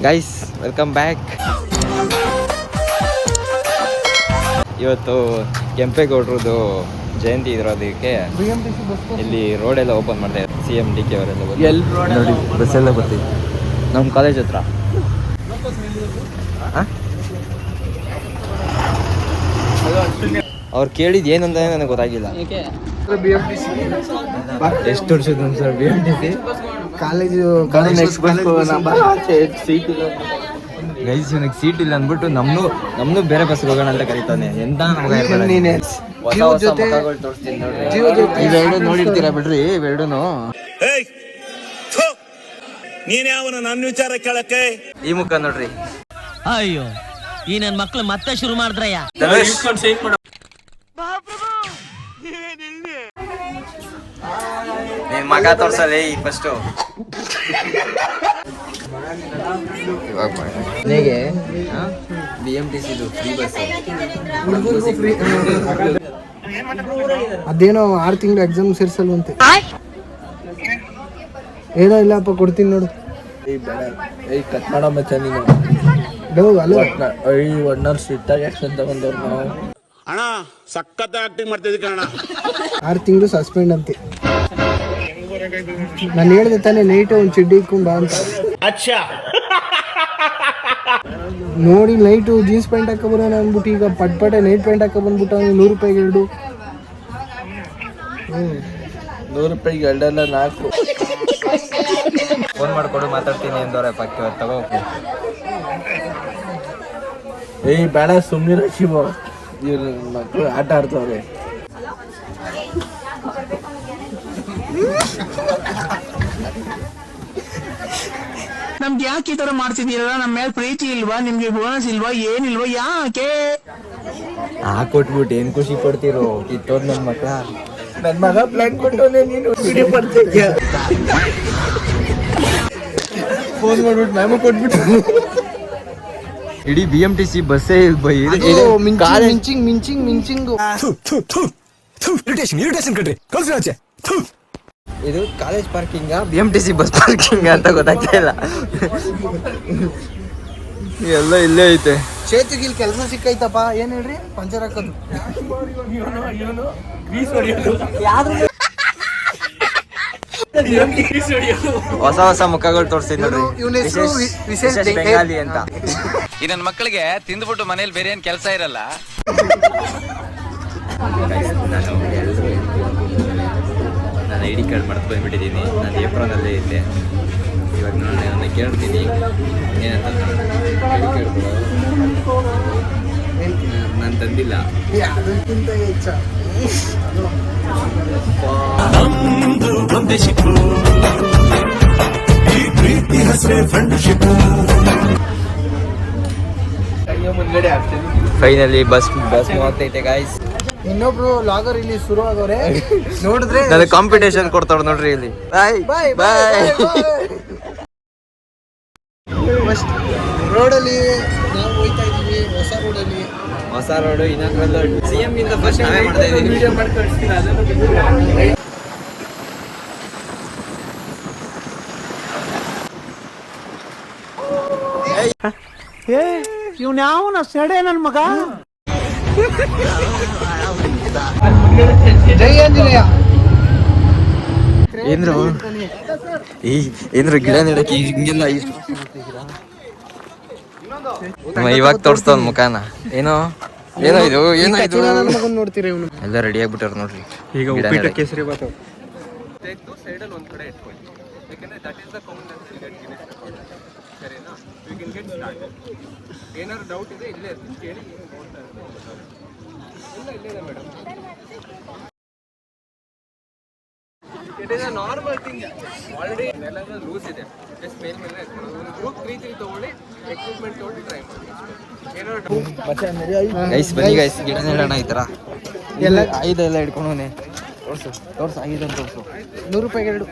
Guys welcome back. ಇವತ್ತು ಕೆಂಪೇಗೌಡರದು ಜಯಂತಿ ಇರೋದಕ್ಕೆ ಇಲ್ಲಿ ರೋಡೆಲ್ಲ ಓಪನ್ ಮಾಡ್ತಾ ಇದ್ದಾರೆ. CM DK ಅವರೆಲ್ಲ ನೋಡಿ ಬಸ್ ಎಲ್ಲ ಬರ್ತೀವಿ ನಮ್ಮ ಕಾಲೇಜ್ ಹತ್ರ. ಅವ್ರು ಕೇಳಿದ್ದು ಏನಂತ ನನಗೆ ಗೊತ್ತಾಗಿಲ್ಲ. ಎಷ್ಟು ವರ್ಷದ ಸರ್ BMTC ಕಾಲೇಜು ಗೈಸ್ ನನಗೆ ಸೀಟ್ ಇಲ್ಲ ಅಂದ್ಬಿಟ್ಟು ನಮ್ನು ಬೇರೆ ಬಸ್ಗೆ ಹೋಗೋಣ ಅಂತ ಕರೀತಾನೆ. ಎಂತ ಇವೆರಡು ನೋಡಿರ್ತೀರಾ ಬಿಡ್ರಿ, ಇವೆರಡುನು. ನೀನ್ ಯಾವನ ನನ್ನ ವಿಚಾರ ಕೇಳಕ್ಕೆ ಈ ಮುಖ ನೋಡ್ರಿ. ಅಯ್ಯೋ ಈ ನನ್ ಮಕ್ಳು ಮತ್ತೆ ಶುರು ಮಾಡಿದ್ರಯ್ಯ. ನಿನ್ ಮಗ ತೋರ್ಸಲ್ಲ ಫಸ್ಟ್. ಮನೆಗೆ BMTC ಫ್ರೀ ಬಸ್. ಅದೇನೋ 6 ತಿಂಗಳು ಎಕ್ಸಾಮ್ ಸೇರ್ಸಲ್ವಂತೆ. ಏನೋ ಇಲ್ಲಪ್ಪ ಕೊಡ್ತೀನಿ ನೋಡು. ಕಟ್ ಮಾಡೋ ಮಚ್ಚ ನೀನು ಒಣ್ಣರ್ ಸಿಟ್ಟಾಗಿ ಆಕ್ಷನ್ ತಗೊಂಡವ್ರು ನಾವು. ಅಣ್ಣ ಸಖತ್ ಆಕ್ಟಿಂಗ್ ಮಾಡ್ತಿದ್ವಿ ಕಣ. 6 ತಿಂಗಳು ಸಸ್ಪೆಂಡ್ ಅಂತೆ. ನಾನು ಹೇಳ್ದೆ ತಾನೇ ನೈಟ್ ಒಂದು ಚಿಡ್ಡಿ ಇಕ್ಕೊಂಡ್ ಬಾ ಅಂತ. ನೋಡಿ ನೈಟು ಜೀನ್ಸ್ ಪ್ಯಾಂಟ್ ಹಾಕೋ ಬರೋಣ ಅಂದ್ಬಿಟ್ಟು ಈಗ ಪಟ್ಪಟೆ ನೈಟ್ ಪ್ಯಾಂಟ್ ಹಾಕೋ ಬಂದ್ಬಿಟ್ಟು 100 ರೂಪಾಯಿಗೆ 2. 100 ರೂಪಾಯಿಗೆ 2 ಅಲ್ಲ 4. ಫೋನ್ ಮಾಡ್ಕೊಡು ಮಾತಾಡ್ತೀನಿ ಎಂದವ್ರೆ ಪಕ್ಕ ತಗೋ. ಬೇಡ ಸುಮ್ಮನೆ ಶಿವ, ಇವ್ರ ಮಕ್ಕಳು ಆಟ ಆಡ್ತವ್ರೆ. ನಮ್ಗೆ ಯಾಕೆ ಈ ತರ ಮಾಡ್ತಿದ್ದೀರಲ್ಲ? ನಮ್ಮ ಮೇಲೆ ಪ್ರೀತಿ ಇಲ್ವಾ? ನಿಮ್ಗೆ ಬೋನಸ್ ಇಲ್ವಾ? ಏನಿಲ್ವಾ? ಯಾಕೆ ಕೊಟ್ಬಿಟ್ಟು ಏನ್ ಖುಷಿ ಪಡ್ತಿರೋ ಕಿತ್ತೋದ್ ನನ್ ಮಕ್ಳ. ನನ್ನ ಮಗ ಪ್ಲಾನ್ ಕೊಟ್ಟವನೇ, ನೀನು ವಿಡಿಯೋ ಮಾಡ್ತಿದ್ಯಾ? ಫೋನ್ ಮಾಡ್ಬಿಟ್ಟು ಮ್ಯಾಮು ಕೊಟ್ಬಿಟ್ಟು ಇಡೀ BMTC ಬಸ್ಸೇ ಮಿಂಚಿಂಗು. ಇದು college parking BMTC bus parking ಅಂತ ಗೊತ್ತಾಗ್ತಾ ಇಲ್ಲ. ಎಲ್ಲ ಇಲ್ಲೇ ಐತೆ. ಚೇತಿಗೆ ಇಲ್ಲಿ ಕೆಲಸ ಸಿಕ್ಕೈತಪ್ಪ. ಏನ್ ಹೇಳ್ರಿ? ಪಂಚರ್ ಹಾಕೋದು. ಹೊಸ ಮುಖಗಳು ತೋರಿಸ್ತೀನಿ ನೋಡ್ರಿ. ವಿಶೇಷ ಬೆಂಗಾಲಿ ಅಂತ. ಈ ನನ್ನ ಮಕ್ಕಳಿಗೆ ತಿಂದ್ಬಿಟ್ಟು ಮನೇಲಿ ಬೇರೆ ಏನ್ ಕೆಲಸ ಇರಲ್ಲ. ನಾನು ID ಕಾರ್ಡ್ ಮರ್ತು ಬಂದ್ಬಿಟ್ಟಿದ್ದೀನಿ. ನಾನು ಏಪ್ರಿಲಲ್ಲೇ ಇದ್ದೆ. ಇವಾಗ ನಾನು ಕೇಳ್ತೀನಿ ಏನಂತ. ID ಕಾರ್ಡ್ ನಾನು ತಂದಿಲ್ಲ. ಅದಕ್ಕಿಂತ ಹೆಚ್ಚ ಫೈನಲಿ ಬಸ್ ಹೋಗ್ತೈತೆ ಗಾಯ್ಸ್. ಇನ್ನೊಬ್ರು ಲಾಗರ್ ಇಲ್ಲಿ ಶುರು ಆಗೋರೆ ನೋಡಿದ್ರೆ ನನಗೆ ಕಾಂಪಿಟೇಷನ್ ಕೊಡ್ತಾವ್ರು ನೋಡ್ರಿ ಇಲ್ಲಿ. ಬಾಯ್ ಬಾಯ್. ರೋಡಲ್ಲಿ ನಾವು ಹೋಗ್ತಾ ಇದೀವಿ. ಹೊಸ ರೋಡು ಇನ್ನೊಂದು CM ಇಂದ ಫಸ್ಟ್ ನಾವೇ ಮಾಡ್ತಾ ಇದೀವಿ. ವಿಡಿಯೋ ಮಾಡಿ ಕಳಿಸ್ತೀನಿ ಅದನ್ನು. ಇವ್ನ ಯಾವನ ಸೆಡೆ ನನ್ ಮಗ. ಜೈ ಆಂಜನೇಯ. ಏನ್ರು ಗಿಡ ನೆಡಕ್ಕೆ ಹಿಂಗೆಲ್ಲ ಇವಾಗ ತೋರಿಸ್ತಾವ ಮುಖಾನ. ಏನೋ ಇದು ನೋಡ್ತೀರಿ ಇವನು ಎಲ್ಲ ರೆಡಿ ಆಗ್ಬಿಟ್ಟಾರ ನೋಡ್ರಿ. ಈಗ ಉಪ್ಪಿಟ್ಟು ಕೇಸರಿ ಬಾತು ಸೈಡಲ್ಲಿ ಒಂದ್ ಕಡೆ ಇಟ್ಕೊಳ್ಳಿ. ಯಾಕಂದ್ರೆ ದಟ್ ಇಸ್ ದ ಸರಿನಾ? You can get start. ಏನಾದ್ರು ಡೌಟ್ ಇದೆ ಇಲ್ಲೇ ಇರ್ತೀನಿ ಕೇಳಿ. ನೋಡ್ತಾ ಇಲ್ಲ ಇಲ್ಲೇ madam. It is a normal thing. Already ಎಲ್ಲ ರೂಲ್ಸ್ ಇದೆ. ಜಸ್ಟ್ ಮೇಲೆ ಗ್ರೂಪ್ 3 ತಗೊಳ್ಳಿ, ಎಕ್ವಿಪ್ಮೆಂಟ್ ತಗೊಳ್ಳಿ, ಟ್ರೈ ಮಾಡಿ. ಗೈಸ್ ಬನ್ನಿ ಗೈಸ್, ಗಿಡ ನೆಡೋಣ. ಈ ಥರ ಎಲ್ಲ ಐದೆಲ್ಲ ಹಿಡ್ಕೊಂಡವನೆ. ತೋರ್ಸು 5 ಅಂತ ತೋರ್ಸು. 100 ರೂಪಾಯಿಗೆ 2.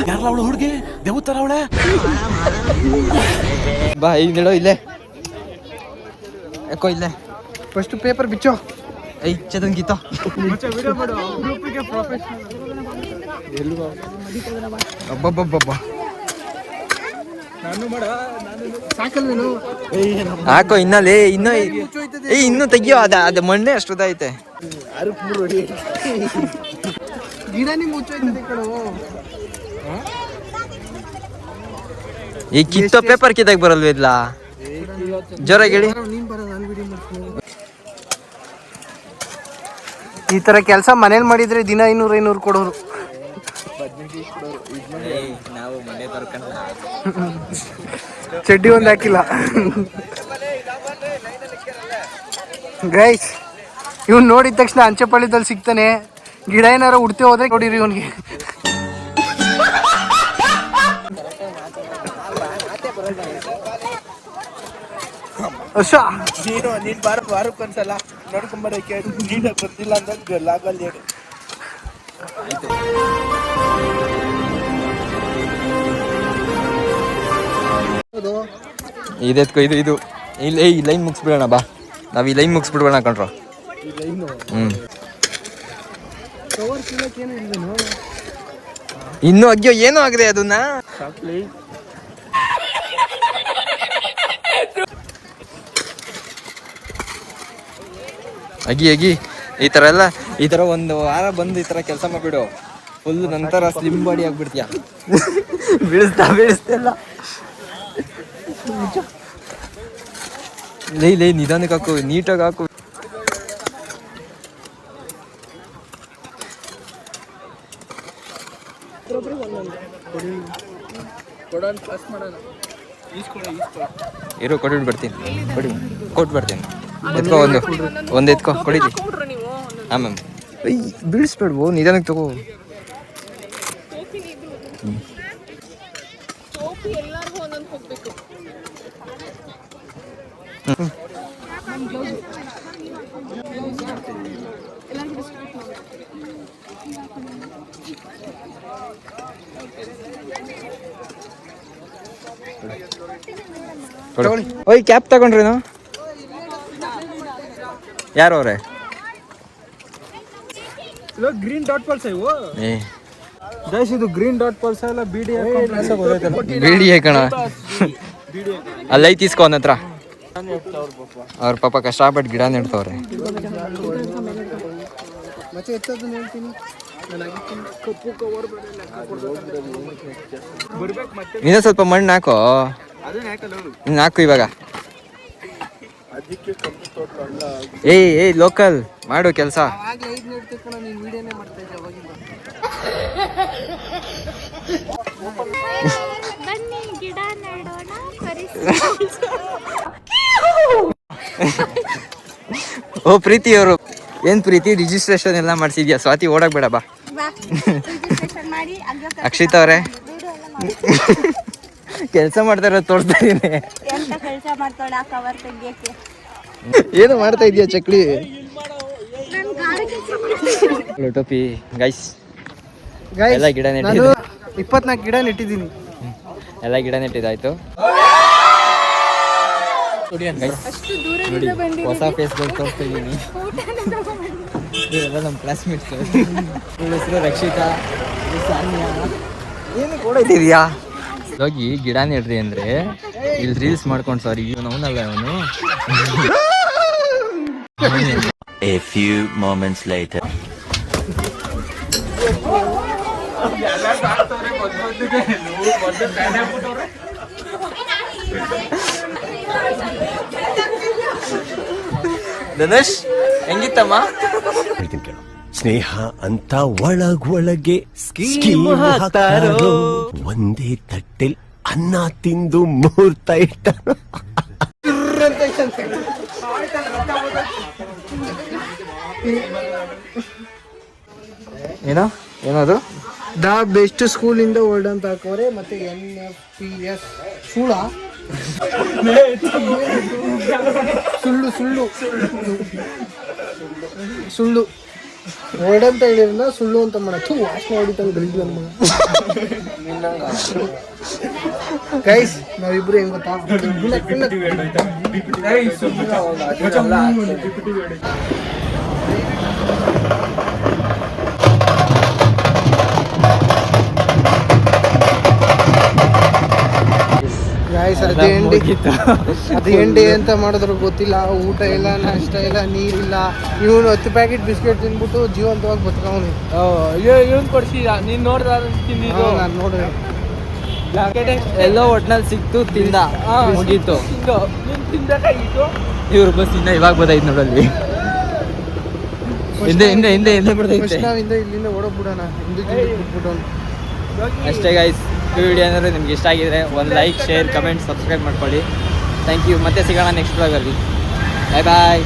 ಯಾರಲ್ಲ ಅವಳು ಹುಡುಗಿ ದೇವತರ ಅವಳೆ? ಬಾ ಈಗ ನೆಡೋ ಇಲ್ಲೇ. ಯಾಕೋ ಇಲ್ಲೇ ಫಸ್ಟ್ ಪೇಪರ್ ಬಿಚ್ಚೋ. ಚದನ್ ಗೀತಾ ವಿಡಿಯೋ ಮಾಡು. ಗ್ರೂಪಿಗೆ ಪ್ರೊಫೆಷನಲ್ ಅಬ್ಬಬ್ಬಬ್ಬಬ್ಬ ಸಾಕಲ್ವೇನು? ಹಾಕೋ ಇನ್ನಲ್ಲಿ ಇನ್ನೂ ತೆಗಿಯೋ ಅದ ಮಣ್ಣೆ ಅಷ್ಟುದೈತೆ. ಗಿಡ ನಿಮ್ಗೆ ಮುಚ್ಚೋಯ್ತದೆ ಕಣೋ. ಈ ಕಿತ್ತೋ ಪೇಪರ್ ಕಿತ್ತಾಗ ಬರಲ್ವಿಲ್ಲ ಜೋರಾಗಿ ಹೇಳಿ. ನೀನ್ ಬರ, ನಾನು ವಿಡಿಯೋ ಮಾಡ್ತೀನಿ. ಈ ತರ ಕೆಲಸ ಮನೇಲಿ ಮಾಡಿದ್ರೆ ದಿನ 500 ಕೊಡೋರು. ನಾವು ಮನೆ ಚಡ್ಡಿ ಒಂದು ಹಾಕಿಲ್ಲ ಗೈಸ್. ಇವ್ನು ನೋಡಿದ ತಕ್ಷಣ ಅಂಚೆಪಳ್ಳಿದಲ್ಲಿ ಸಿಗ್ತಾನೆ. ಗಿಡ ಏನಾರ ಉಡ್ತೆ ಹೋದ್ರೆ ನೋಡಿರಿ ಇವನ್ಗೆ. ನೀನ್ ವಾರಕ್ಕೊಂದ್ಸಲ ನೋಡ್ಕೊಂಬರಕ್ಕೆ ನೀನ ಗೊತ್ತಿಲ್ಲ ಅಂತ ಲಾಗಲ್ಲಿ ಹೇಳಿ. ಇದೆತ್ಕೋ ಇದು ಇಲ್ಲಿ ಈ ಲೈನ್ ಮುಗಿಸ್ಬಿಡೋಣ ಬಾ. ನಾವು ಈ ಲೈನ್ ಮುಗಿಸ್ಬಿಡ್ಬೇಡ ಕಣ್ರೋ. ಇನ್ನು ಅಗ್ಯೋ ಏನೋ ಆಗಿದೆ ಅದನ್ನ. ಅಗಿ ಈ ತರ ಒಂದು ವಾರ ಬಂದು ಈ ತರ ಕೆಲಸ ಮಾಡ್ಬಿಡು. ಫುಲ್ ನಂತರ ಸ್ಲಿಮ್ ಬಾಡಿ ಆಗ್ಬಿಡ್ತೀಯ. ಬೀಳಿಸ್ತಿಲ್ಲ. ಲೈ ನಿಧಾನಕ್ಕೆ ಹಾಕು, ನೀಟಾಗಿ ಹಾಕು. ಇರೋ ಕೊಟ್ಟು ಬರ್ತೀನಿ, ಕೊಟ್ಟು ಬರ್ತೀನಿ. ಎತ್ಕೋ ಒಂದು ಎತ್ಕೋ ಕೊಡಿದಿ. ಹಾಂ ಮ್ಯಾಮ್. ಬೀಳಿಸ್ಬೇಡ್ವೋ, ನಿಧಾನಕ್ಕೆ ತಗೋ. ಓಯ್ ಕ್ಯಾಪ್ ತಗೊಂಡ್ರೇನು? ಯಾರು ಅವ್ರೆ? ಗ್ರೀನ್ ಡಾಟ್ ಪಲ್ಸ ಇವು ಗೈಸ್. ಇದು ಗ್ರೀನ್ ಡಾಟ್ ಪಲ್ಸ ಎಲ್ಲ ಬಿಡಿ ಕಣ. ಅಲ್ಲೈ ತೀಸ್ಕೊ ಅವನ ಹತ್ರ. ಅವ್ರ ಪಾಪ ಕಷ್ಟಪಟ್ಟು ಗಿಡ ನೆಡ್ತವ್ರೆ. ಮತ್ತೆ ಎತ್ತದನ್ನ ಹೇಳ್ತೀನಿ. ಇನ್ನೂ ಸ್ವಲ್ಪ ಮಣ್ಣು ಹಾಕೋ. ಹಾಕು ಇವಾಗ. ಏಯ್ ಲೋಕಲ್ ಮಾಡು ಕೆಲಸ. ಓ ಪ್ರೀತಿ ಅವರು ಏನ್ ಪ್ರೀತಿ ರಿಜಿಸ್ಟ್ರೇಷನ್ ಎಲ್ಲ ಮಾಡ್ಸಿದ್ಯಾ? ಸ್ವಾತಿ ಓಡಕ್ ಬೇಡ ಬಾ. ಅಕ್ಷಿತ್ ಅವ್ರೆ ಕೆಲಸ ಮಾಡ್ತಾ ಇರೋದು ತೋರಿಸ್ತಾ ಇದೀನಿ. ಏನು ಮಾಡ್ತಾ ಇದೀಯ ಚಕ್ಲಿ? ಟೋಪಿ ಗೈಸ್. ಎಲ್ಲ ಗಿಡ ನೆಟ್ಟಿದ್ದು 24 ಗಿಡ ನೆಟ್ಟಿದ್ದೀನಿ. ಎಲ್ಲ ಗಿಡ ನೆಟ್ಟಿದ್ದಾಯ್ತು. ನೋಡಿ ಹೊಸ ಫೇಸ್ಗಳು ತೋರಿಸ್ತಾ ಇದ್ದೀನಿ. ಎಲ್ಲ ನಮ್ಮ ಕ್ಲಾಸ್ಮೇಟ್ಸ್. ಇವಳ ಹೆಸರು ರಕ್ಷಿತಾ, ಸಾನ್ಯಾ. ಏನು ಕೊಡೋದಿದ್ಯಾ? ಹೋಗಿ ಗಿಡ ನೆಡ್ರಿ ಅಂದ್ರೆ ಇಲ್ಲಿ ರೀಲ್ಸ್ ಮಾಡ್ಕೊಂಡು ಸಾರಿ ಅವನಲ್ಲ ಅವನು. A few moments later. Dhanush ಹೆಂಗಿತ್ತಮ್ಮ? ಸ್ನೇಹ ಅಂತ ಒಳಗೊಳಗೆ ಸ್ಕೀಮ್ ಹಾಕ್ತಾರೋ, ಒಂದೇ ತಟ್ಟೆಲ್ ಅನ್ನ ತಿಂದು ಮೂರ್ತ ಇಟ್ಟ. ಏನದು? ದ ಬೆಸ್ಟ್ ಸ್ಕೂಲ್ ಇಂದ ವರ್ಲ್ಡ್ ಅಂತ ಹಾಕೋರೆ. ಮತ್ತೆ NFPS ಸುಳ್ಳ ಸುಳ್ಳು ವರ್ಡ್ ಅಂತ ಹೇಳಿರಲ್ಲ, ಸುಳ್ಳು ಅಂತ ಮಾಡತ್ತು. ವಾಸನೆ ಹೊಡಿತಾನೆ ಗಲೀಜ್ ನನ್ನ ಮಗ. ಗೈಸ್ ನಾವಿಬ್ರು ಹೆಂಗ್ ಗೊತ್ತಾ? ಅದು ಎಂಡಿ ಅದು ಎಂಡಿ ಅಂತ ಮಾಡಿದ್ರು ಗೊತ್ತಿಲ್ಲ. ಊಟ ಇಲ್ಲ, ನಾಷ್ಟ ಇಲ್ಲ, ನೀರಿಲ್ಲ. ಇವನು 10 ಪ್ಯಾಕೆಟ್ ಬಿಸ್ಕೆಟ್ ತಿಂದ್ಬಿಟ್ಟು ಜೀವಂತವಾಗಿ ಬದುಕವನು. ಇವನ್ ಕೊಡ್ಸಿದ ನೀನ್ ನೋಡ್ದ ತಿಂದಿದ್ದು ನಾನು ನೋಡಿದೆ. ಎಲ್ಲೋ ಒಟ್ನಲ್ಲಿ ಸಿಕ್ತು, ತಿಂದ, ಮುಗೀತು. ನೀನ್ ತಿನ್ಬೇಕಾಗಿತ್ತು. ಇವ್ರ ಬಸ್ ಇನ್ನ ಇವಾಗ ಬದೈತ್ ನೋಡಲ್ಲಿ. ಹಿಂದೆ ಬಿಡ್ತೈತೆ. ನಾವಿಂದ ಇಲ್ಲಿಂದ ಓಡೋಗ್ಬಿಡೋಣ. ಹಿಂದಕ್ಕೆ ಬಿಟ್ಬಿಟ್ಟವನು. ಅಷ್ಟೇ ಗೈಸ್, ಈ ವಿಡಿಯೋ ಏನಾದ್ರು ನಿಮ್ಗೆ ಇಷ್ಟ ಆಗಿದ್ರೆ ಒಂದು ಲೈಕ್, ಶೇರ್, ಕಮೆಂಟ್, ಸಬ್ಸ್ಕ್ರೈಬ್ ಮಾಡ್ಕೊಳ್ಳಿ. Thank you. ಮತ್ತೆ ಸಿಗೋಣ ನೆಕ್ಸ್ಟ್ ಬ್ಲಾಗಲ್ಲಿ. ಬಾಯ್ ಬಾಯ್.